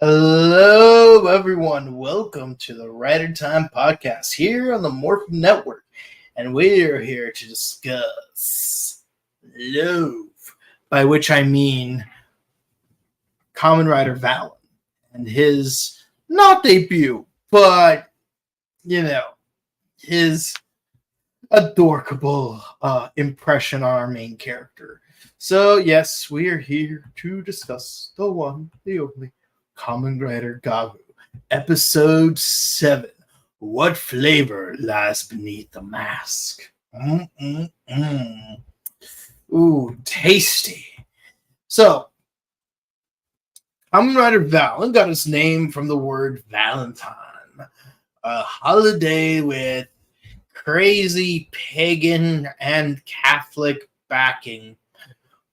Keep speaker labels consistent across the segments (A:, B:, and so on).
A: Hello, everyone. Welcome to the Rider Time podcast here on the Morphin Network. And we're here to discuss love, by which I mean Kamen Rider Valen and his not debut, but his adorable impression on our main character. So, yes, we are here to discuss the one, the only Kamen Rider Gavv, Episode 7. What flavor lies beneath the mask? Ooh, tasty. So, Kamen Rider Valen got its name from the word Valentine, a holiday with crazy pagan and Catholic backing.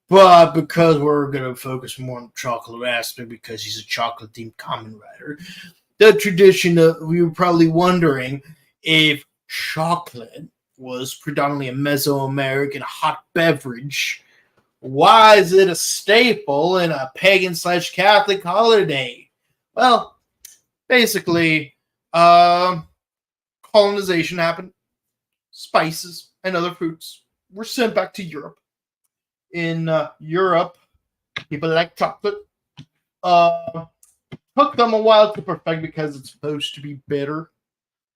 A: But because we're going to focus more on the chocolate aspect because he's a chocolate-themed Kamen Rider, the tradition of, we were probably wondering if chocolate was predominantly a Mesoamerican hot beverage. Why is it a staple in a pagan/Catholic holiday? Well, basically, colonization happened. Spices and other fruits were sent back to Europe. In Europe, people like chocolate. Took them a while to perfect because it's supposed to be bitter,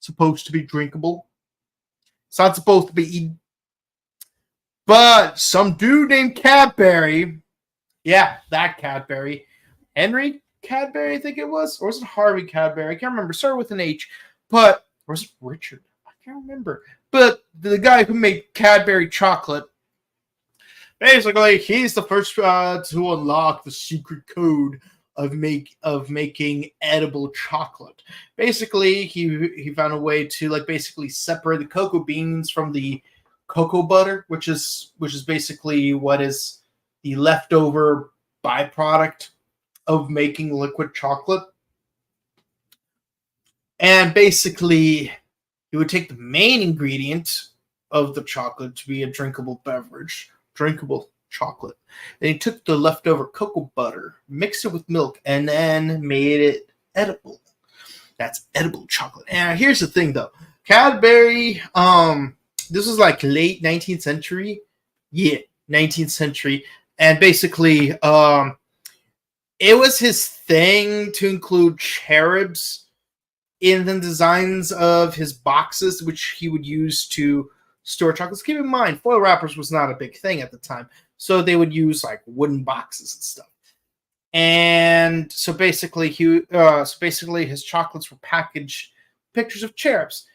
A: supposed to be drinkable. It's not supposed to be eaten. But some dude named Cadbury, yeah, that Cadbury, Henry Cadbury, I think it was, or was it Harvey Cadbury? I can't remember. Started with an H, but or was it Richard? I can't remember. But the guy who made Cadbury chocolate. Basically, he's the first to unlock the secret code of making edible chocolate. Basically, he found a way to basically separate the cocoa beans from the cocoa butter, which is basically what is the leftover byproduct of making liquid chocolate. And basically, he would take the main ingredient of the chocolate to be a drinkable beverage. Drinkable chocolate. Then he took the leftover cocoa butter, mixed it with milk, and then made it edible. That's edible chocolate. And here's the thing, though. Cadbury, this was like late 19th century. Yeah, 19th century. And basically, it was his thing to include cherubs in the designs of his boxes, which he would use to store chocolates. Keep in mind, foil wrappers was not a big thing at the time, so they would use wooden boxes and stuff. And so basically, his chocolates were packaged pictures of cherubs.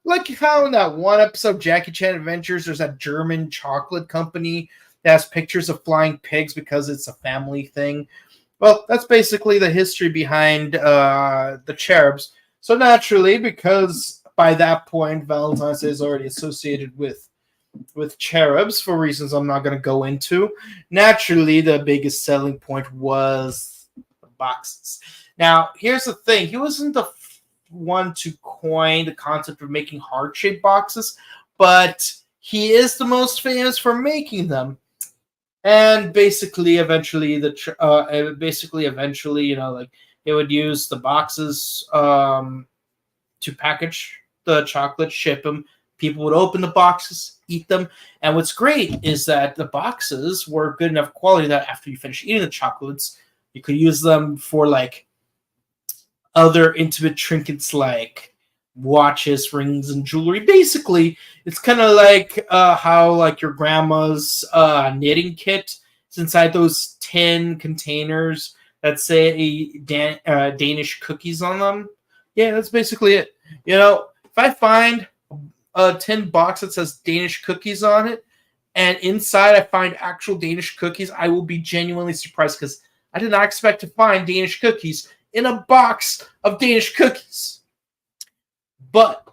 A: Like how in that one episode, Jackie Chan Adventures, there's that German chocolate company that has pictures of flying pigs because it's a family thing. Well, that's basically the history behind the cherubs. So naturally, because by that point, Valentine's Day is already associated with cherubs for reasons I'm not going to go into. Naturally, the biggest selling point was the boxes. Now, here's the thing. He wasn't the one to coin the concept of making heart-shaped boxes, but he is the most famous for making them. And basically, eventually, they would use the boxes to package the chocolate, ship them. People would open the boxes, eat them. And what's great is that the boxes were good enough quality that after you finish eating the chocolates, you could use them for other intimate trinkets like watches, rings, and jewelry. Basically, it's kind of like how your grandma's knitting kit is inside those tin containers that say Danish cookies on them. Yeah, that's basically it. If I find a tin box that says Danish cookies on it, and inside I find actual Danish cookies, I will be genuinely surprised because I did not expect to find Danish cookies in a box of Danish cookies. But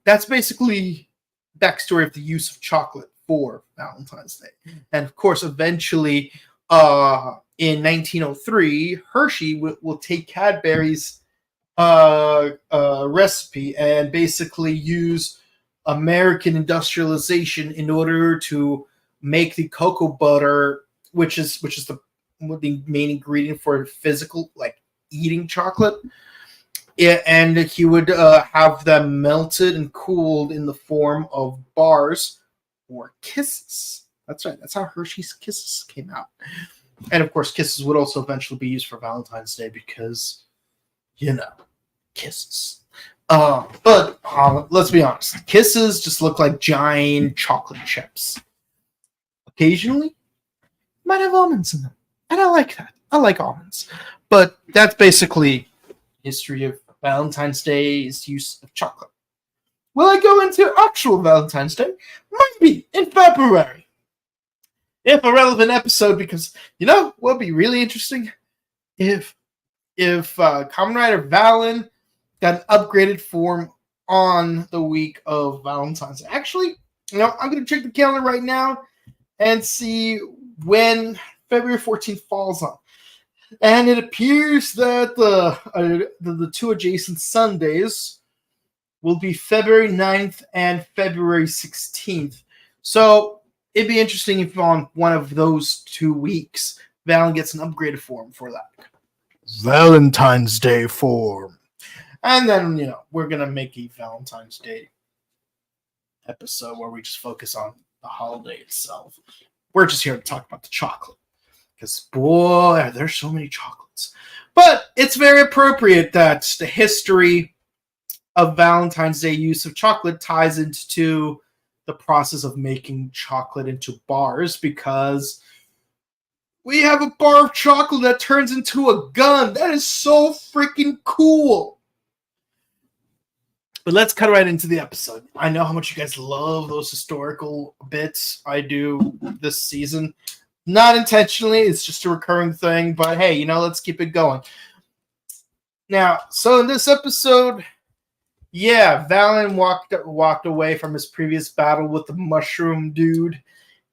A: that's basically the backstory of the use of chocolate for Valentine's Day. And of course, eventually, in 1903, Hershey will take Cadbury's recipe and basically use American industrialization in order to make the cocoa butter, which is the the main ingredient for physical, like eating chocolate. And he would have them melted and cooled in the form of bars or kisses. That's right. That's how Hershey's Kisses came out. And of course, kisses would also eventually be used for Valentine's Day because, kisses. But let's be honest. Kisses just look like giant chocolate chips. Occasionally, might have almonds in them. And I like that. I like almonds. But that's basically history of Valentine's Day's use of chocolate. Will I go into actual Valentine's Day? Maybe in February. If a relevant episode, because what'd be really interesting if Kamen Rider Valen got an upgraded form on the week of Valentine's Day. Actually, I'm gonna check the calendar right now and see when February 14th falls on. And it appears that the two adjacent Sundays will be February 9th and February 16th. So it'd be interesting if on one of those 2 weeks, Valen gets an upgraded form for that. Valentine's Day form. And then, we're going to make a Valentine's Day episode where we just focus on the holiday itself. We're just here to talk about the chocolate. Because, boy, there's so many chocolates. But it's very appropriate that the history of Valentine's Day use of chocolate ties into the process of making chocolate into bars, because we have a bar of chocolate that turns into a gun. That is so freaking cool. But let's cut right into the episode. I know how much you guys love those historical bits. I do this season. Not intentionally, it's just a recurring thing, but hey, let's keep it going. Now, so in this episode, Valen walked away from his previous battle with the mushroom dude,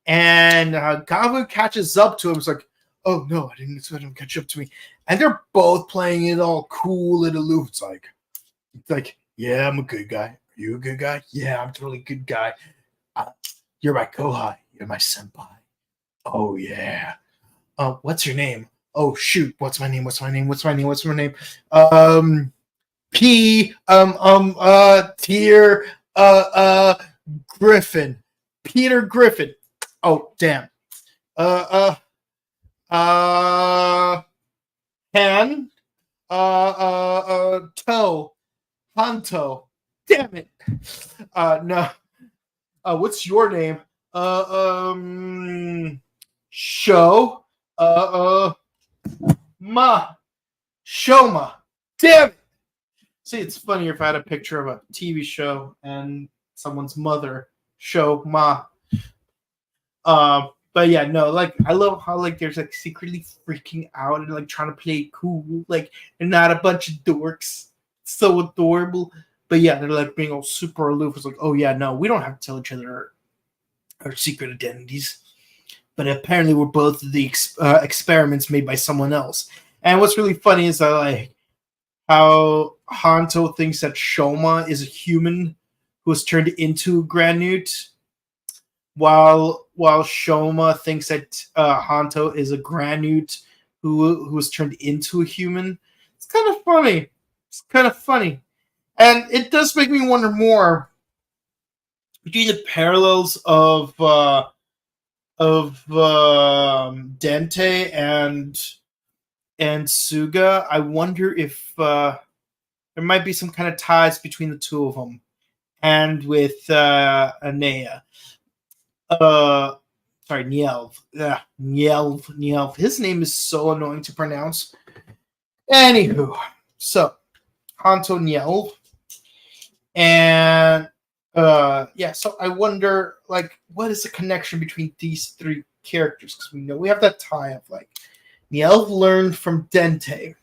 A: and Gavv catches up to him. It's like, oh no, I didn't expect him to catch up to me. And they're both playing it all cool and aloof. It's like, yeah, I'm a good guy. Are you a good guy? Yeah, I'm a totally good guy. You're my kohai. You're my senpai. Oh yeah. What's your name? Oh shoot. What's my name? Griffin. Peter Griffin. Oh damn. Han. Toe. Hanto. Damn it. No. What's your name? Show. Shoma. Damn it. See, it's funnier if I had a picture of a TV show and someone's mother. Shoma. But yeah, no, I love how there's secretly freaking out and trying to play cool, and not a bunch of dorks. It's so adorable. But yeah, they're being all super aloof. It's oh yeah, no, we don't have to tell each other our secret identities. But apparently we're both the experiments made by someone else. And what's really funny is that how Hanto thinks that Shoma is a human who was turned into a Granute, while Shoma thinks that Hanto is a Granute who was turned into a human. It's kind of funny. And it does make me wonder more between the parallels of Dente and Suga. I wonder if there might be some kind of ties between the two of them, and with Anea. Sorry, Nielv. Nielv. His name is so annoying to pronounce. Anywho, so Hanto Nielv, and so I wonder, what is the connection between these three characters? Because we know we have that tie of Nielv learned from Dente.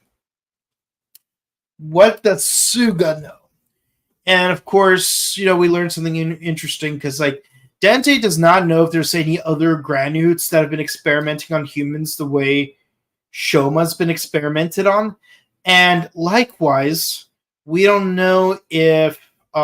A: What does Suga know? And of course, we learned something interesting because Dente does not know if there's any other Granutes that have been experimenting on humans the way Shoma's been experimented on. And likewise, we don't know if there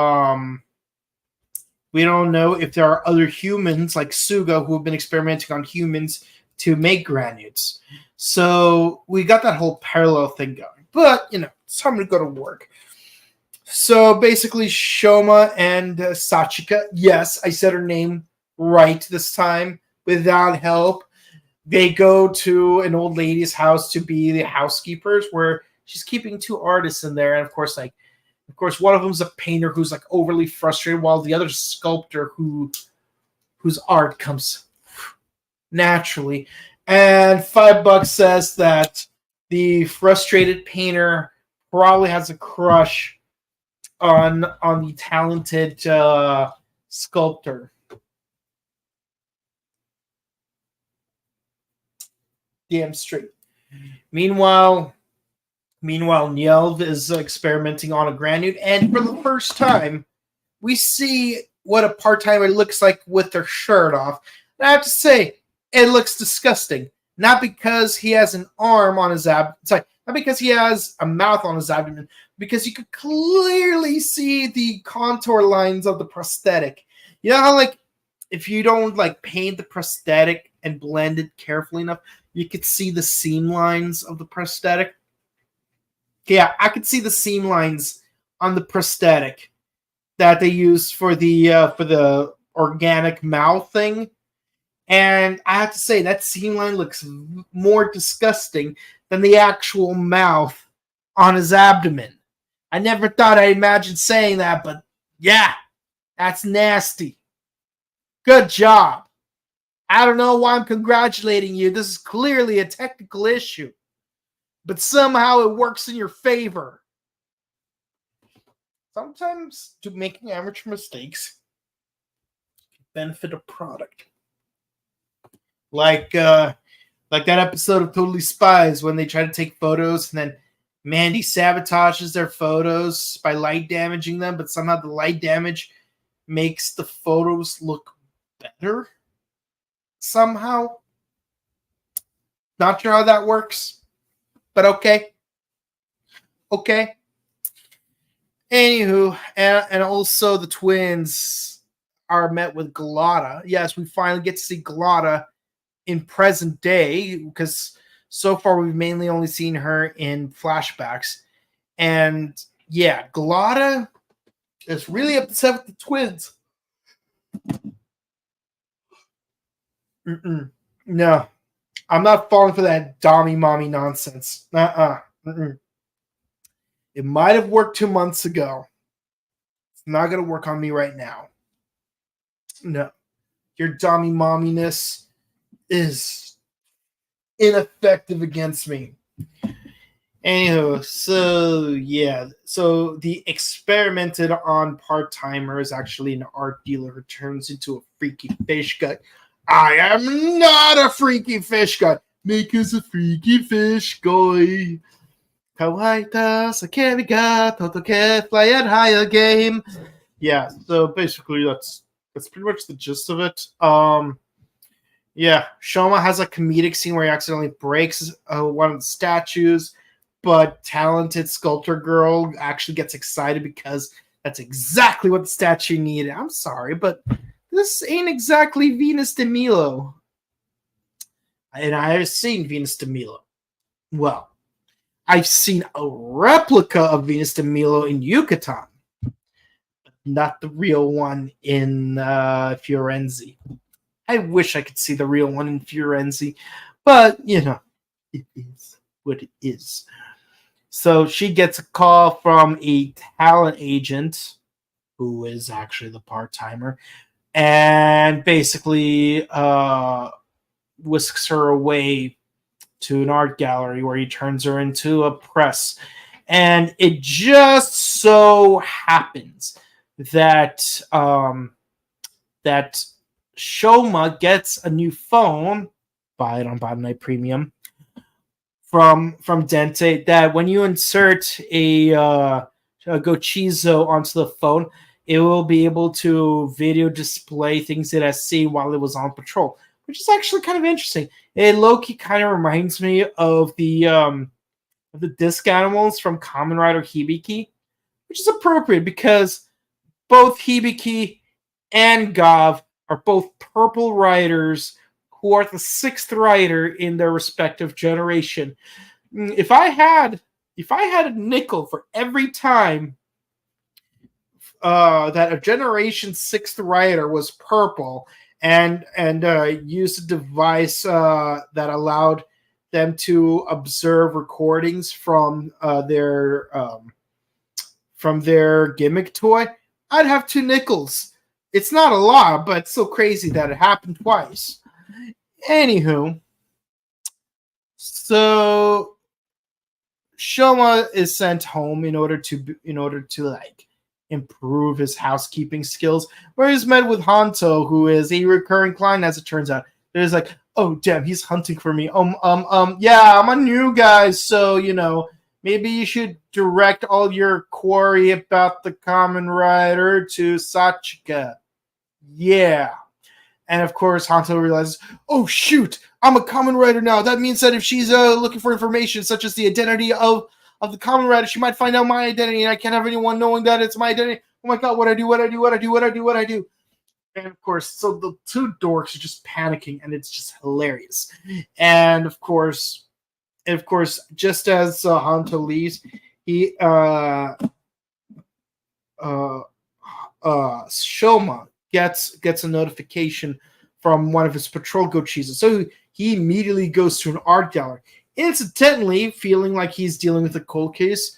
A: are other humans like Suga who have been experimenting on humans to make granules. So we got that whole parallel thing going. But, it's time to go to work. So basically, Shoma and Sachika, yes, I said her name right this time without help. They go to an old lady's house to be the housekeepers, where she's keeping two artists in there. And of course, one of them's a painter who's like overly frustrated, while the other's a sculptor whose art comes naturally. And $5 says that the frustrated painter probably has a crush on the talented sculptor. Damn straight. Meanwhile, Nyelv is experimenting on a granite, and for the first time, we see what a part-timer looks like with their shirt off. And I have to say, it looks disgusting. Not because he has an arm on his not because he has a mouth on his abdomen, because you could clearly see the contour lines of the prosthetic. You know how, like, if you don't, like, paint the prosthetic and blend it carefully enough, you could see the seam lines of the prosthetic? Yeah, I could see the seam lines on the prosthetic that they use for the organic mouth thing. And I have to say, that seam line looks more disgusting than the actual mouth on his abdomen. I never thought I'd imagine saying that, but yeah, that's nasty. Good job. I don't know why I'm congratulating you. This is clearly a technical issue, but somehow it works in your favor. Sometimes making amateur mistakes can benefit a product. Like that episode of Totally Spies when they try to take photos and then Mandy sabotages their photos by light damaging them, but somehow the light damage makes the photos look better somehow. Not sure how that works, but okay. Okay. Anywho, and also the twins are met with Galata. Yes, we finally get to see Galata in present day, because so far we've mainly only seen her in flashbacks. And yeah, Galata is really upset with the twins. No, I'm not falling for that dommy mommy nonsense. It might have worked 2 months ago. It's not going to work on me right now. No, your dommy momminess is ineffective against me. Anywho, so the experimented on part-timer is actually an art dealer who turns into a freaky fish gut. I am not a freaky fish gut. Make us a freaky fish guy. Kawaita Sakeriga Totoke Fly at Higher Game. Yeah, so basically that's pretty much the gist of it. Yeah, Shoma has a comedic scene where he accidentally breaks one of the statues, but talented sculptor girl actually gets excited because that's exactly what the statue needed. I'm sorry, but this ain't exactly Venus de Milo. And I have seen Venus de Milo. Well, I've seen a replica of Venus de Milo in Yucatan, but not the real one in Firenze. I wish I could see the real one in Firenze, but, it is what it is. So she gets a call from a talent agent, who is actually the part-timer, and basically whisks her away to an art gallery where he turns her into a press. And it just so happens that that Shoma gets a new phone, buy it on Bottom Night Premium, from Dente, that when you insert a Gochizo onto the phone, it will be able to video display things it has seen while it was on patrol, which is actually kind of interesting. It low-key kind of reminds me of the disc animals from Kamen Rider Hibiki, which is appropriate because both Hibiki and Gavv are both purple riders who are the sixth rider in their respective generation. If I had a nickel for every time that a generation sixth rider was purple and used a device that allowed them to observe recordings from their gimmick toy, I'd have 2 nickels. It's not a lot, but it's so crazy that it happened twice. Anywho, so Shoma is sent home in order to like improve his housekeeping skills, where he's met with Hanto, who is a recurring client, as it turns out. There's like, oh damn, he's hunting for me. Yeah, I'm a new guy, so maybe you should direct all your query about the Kamen Rider to Sachika. Yeah. And of course, Hanto realizes, oh shoot, I'm a Kamen Rider now. That means that if she's looking for information, such as the identity of the Kamen Rider, she might find out my identity, and I can't have anyone knowing that it's my identity. Oh my god, what I do? And of course, so the 2 dorks are just panicking, and it's just hilarious. And of course, just as Hanto leaves, he Shoma gets a notification from one of his patrol gochis, so he immediately goes to an art gallery. Incidentally, feeling like he's dealing with a cold case,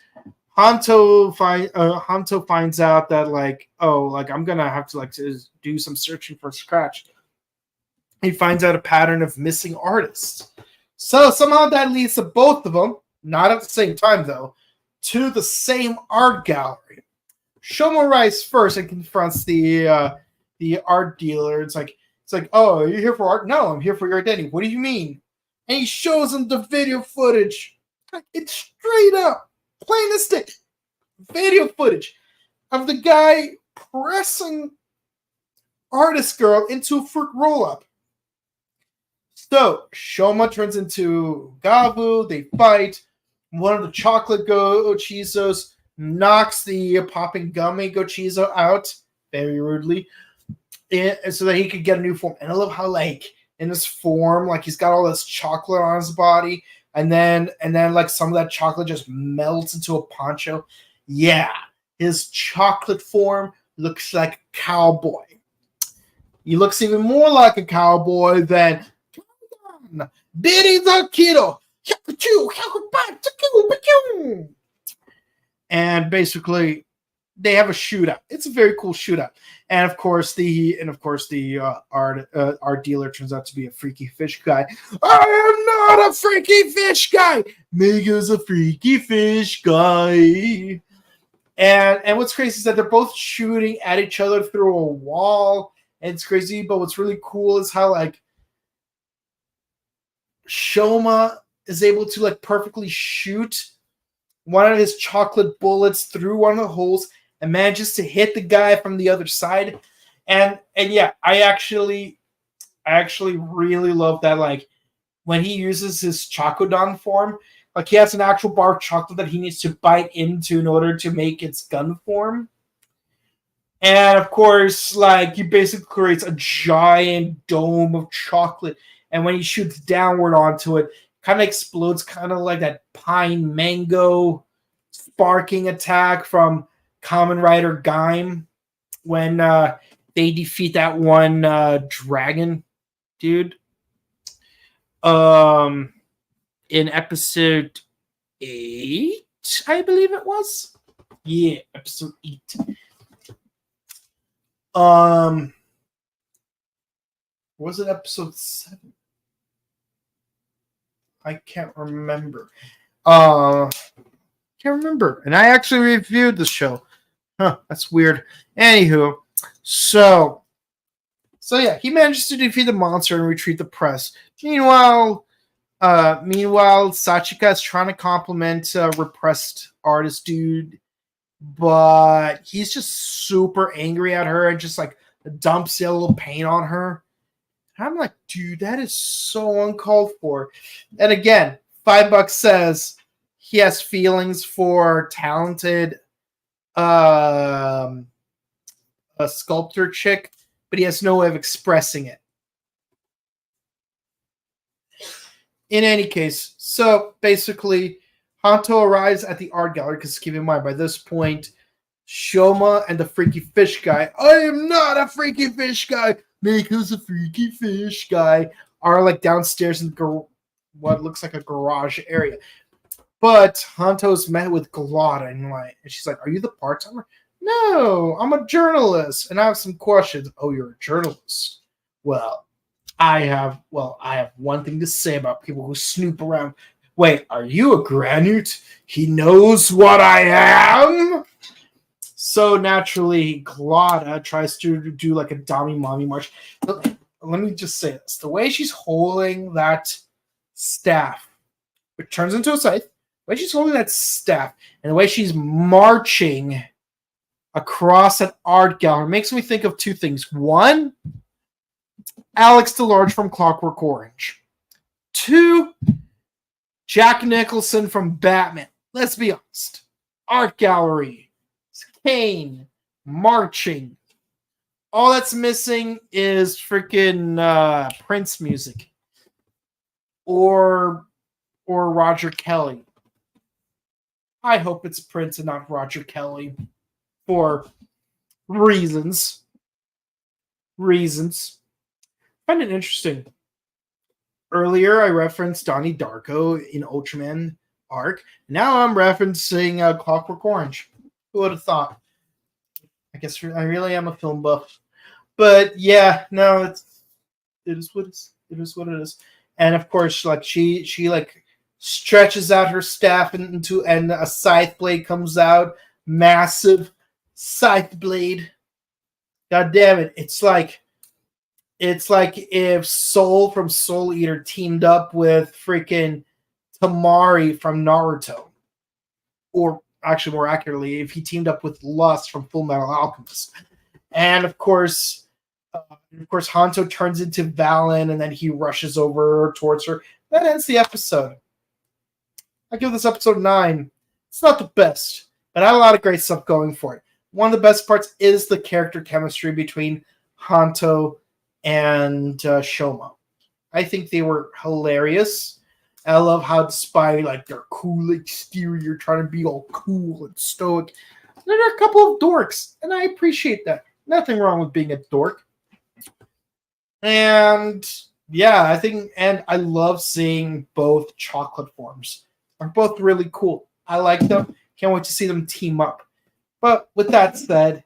A: Hanto finds out that I'm gonna have to do some searching for Scratch. He finds out a pattern of missing artists. So somehow that leads to both of them, not at the same time though, to the same art gallery. Shoma arrives first and confronts the art dealer. It's like, oh, are you here for art? No, I'm here for your identity. What do you mean? And he shows him the video footage. It's straight up, plain as day, video footage of the guy pressing artist girl into a fruit roll-up. So Shoma turns into Gavv. They fight. One of the chocolate gochizos knocks the popping gummy gochizo out very rudely, so that he could get a new form. And I love how in this form, he's got all this chocolate on his body, and then some of that chocolate just melts into a poncho. Yeah, his chocolate form looks like a cowboy. He looks even more like a cowboy than Biddy the Kiddo. And basically, they have a shootout. It's a very cool shootout. And of course, the art dealer turns out to be a freaky fish guy. I am not a freaky fish guy. Mega's a freaky fish guy. And what's crazy is that they're both shooting at each other through a wall. And it's crazy, but what's really cool is how Shoma is able to perfectly shoot one of his chocolate bullets through one of the holes and manages to hit the guy from the other side. And yeah, I actually really love that, when he uses his Chokodon form, he has an actual bar of chocolate that he needs to bite into in order to make its gun form. And of course, he basically creates a giant dome of chocolate, and when he shoots downward onto it, kind of explodes, kind of like that pine mango sparking attack from Kamen Rider Gaim when they defeat that one dragon dude. In episode 8, I believe it was. Yeah, episode 8. Was it episode 7? I can't remember. Can't remember. And I actually reviewed the show. Huh, that's weird. Anywho, so yeah, he manages to defeat the monster and retrieve the press. Meanwhile, Sachika is trying to compliment repressed artist dude, but he's just super angry at her and just dumps yellow paint on her. And I'm like, dude, that is so uncalled for. And again, $5 says he has feelings for talented a sculptor chick, but he has no way of expressing it. In any case, so basically, Hanto arrives at the art gallery because keep in mind, by this point, Shoma and the freaky fish guy, I am not a freaky fish guy, make us a freaky fish guy, are like downstairs in what looks like a garage area. But Hanto's met with Glotta and she's like, are you the part-timer? No, I'm a journalist and I have some questions. Oh, you're a journalist. Well, I have one thing to say about people who snoop around. Wait, are you a granite? He knows what I am? So naturally, Glotta tries to do like a Dami Mommy march. Let me just say this. The way she's holding that staff, it turns into a scythe. The way she's holding that staff and the way she's marching across an art gallery makes me think of two things. One, Alex DeLarge from Clockwork Orange. Two, Jack Nicholson from Batman. Let's be honest. Art gallery, Kane, marching. All that's missing is freaking Prince music. Or Roger Kelly. I hope it's Prince and not Roger Kelly. For reasons. I find it interesting. Earlier, I referenced Donnie Darko in Ultraman arc. Now I'm referencing Clockwork Orange. Who would have thought? I guess I really am a film buff. But yeah, no, it is what it is. And of course, like she like stretches out her staff and a scythe blade comes out. Massive scythe blade. God damn it. It's like if Soul from Soul Eater teamed up with freaking Tamari from Naruto. Or actually more accurately, if he teamed up with Lust from Full Metal Alchemist. And of course Hanto turns into Valen and then he rushes over towards her. That ends the episode. I give this episode 9. It's not the best, but I had a lot of great stuff going for it. One of the best parts is the character chemistry between Hanto and Shoma. I think they were hilarious. I love how despite like their cool exterior, trying to be all cool and stoic, they're a couple of dorks, and I appreciate that. Nothing wrong with being a dork. And yeah, I love seeing both chocolate forms. They're both really cool. I like them. Can't wait to see them team up. But with that said,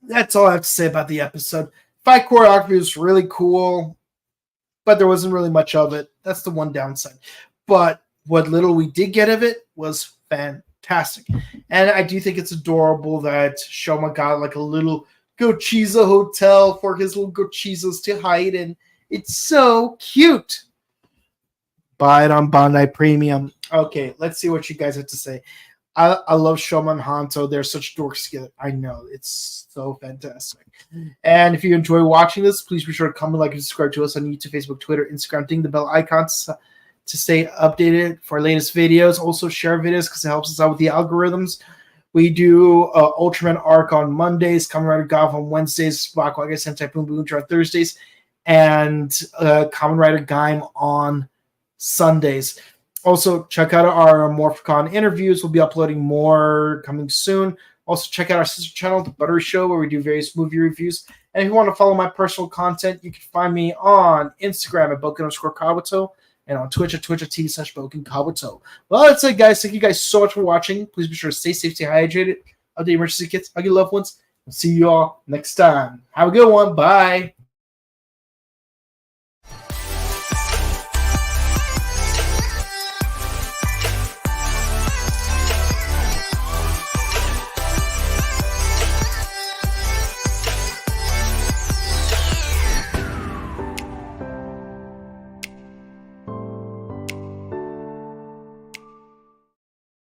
A: that's all I have to say about the episode. Fight choreography was really cool, but there wasn't really much of it. That's the one downside. But what little we did get of it was fantastic. And I do think it's adorable that Shoma got like a little Gochiza hotel for his little Gochizas to hide in. It's so cute. Buy it on Bandai Premium. Okay, let's see what you guys have to say. I love Shoma and Hanto. They're such dorks together. I know. It's so fantastic. And if you enjoy watching this, please be sure to comment, like, and subscribe to us on YouTube, Facebook, Twitter, Instagram. Ding the bell icons to stay updated for our latest videos. Also, share videos because it helps us out with the algorithms. We do Ultraman Arc on Mondays, Kamen Rider Gavv on Wednesdays, Black Wagon Sentai Boom Boom on Thursdays, and Kamen Rider Gaim on Sundays. Also, check out our Morphicon interviews. We'll be uploading more coming soon. Also, check out our sister channel, The Buttery Show, where we do various movie reviews. And if you want to follow my personal content, you can find me on Instagram at Boken_Kabuto and on Twitch at twitch.tv/BokenKabuto. Well, that's it, guys. Thank you guys so much for watching. Please be sure to stay safe, stay hydrated, update emergency kits, hug your loved ones, and see you all next time. Have a good one. Bye.